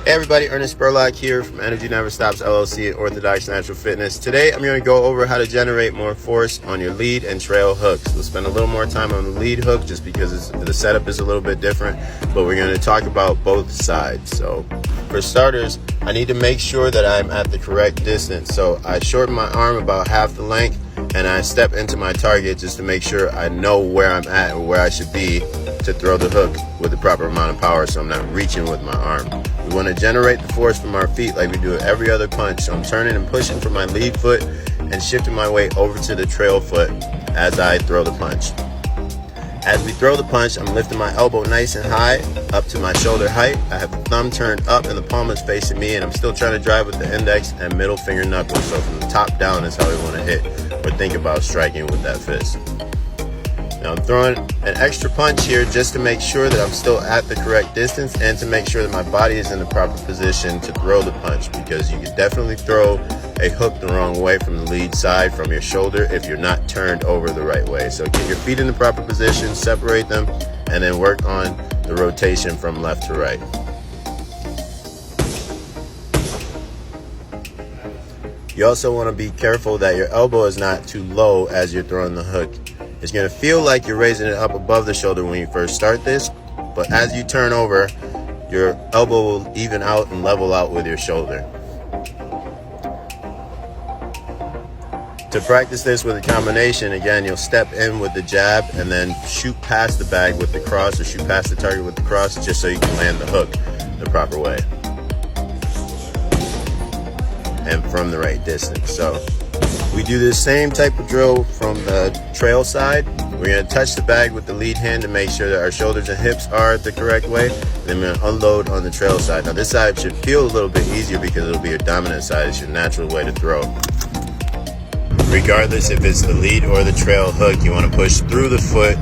Hey everybody, Ernest Spurlock here from Energy Never Stops LLC and Orthodox Natural Fitness. Today I'm going to go over how to generate more force on your lead and trail hooks. We'll spend a little more time on the lead hook just because the setup is a little bit different, but we're going to talk about both sides. So for starters, I need to make sure that I'm at the correct distance. So I shorten my arm about half the length and I step into my target just to make sure I know where I'm at or where I should be to throw the hook with the proper amount of power so I'm not reaching with my arm. We want to generate the force from our feet like we do at every other punch. So I'm turning and pushing from my lead foot and shifting my weight over to the trail foot as I throw the punch. As we throw the punch, I'm lifting my elbow nice and high up to my shoulder height. I have the thumb turned up and the palm is facing me, and I'm still trying to drive with the index and middle finger knuckles. So from the top down is how we want to hit or think about striking with that fist. Now I'm throwing an extra punch here just to make sure that I'm still at the correct distance and to make sure that my body is in the proper position to throw the punch, because you can definitely throw a hook the wrong way from the lead side from your shoulder if you're not turned over the right way. So get your feet in the proper position, separate them, and then work on the rotation from left to right. You also want to be careful that your elbow is not too low as you're throwing the hook. It's going to feel like you're raising it up above the shoulder when you first start this, but as you turn over, your elbow will even out and level out with your shoulder. To practice this with a combination, again, you'll step in with the jab and then shoot past the bag with the cross or shoot past the target with the cross just so you can land the hook the proper way and from the right distance. So we do the same type of drill from the trail side. We're going to touch the bag with the lead hand to make sure that our shoulders and hips are the correct way. Then we're going to unload on the trail side. Now this side should feel a little bit easier because it'll be your dominant side. It's your natural way to throw. Regardless if it's the lead or the trail hook, you want to push through the foot,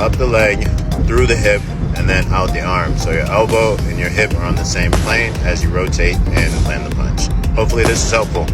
up the leg, through the hip, and then out the arm. So your elbow and your hip are on the same plane as you rotate and land the punch. Hopefully this is helpful.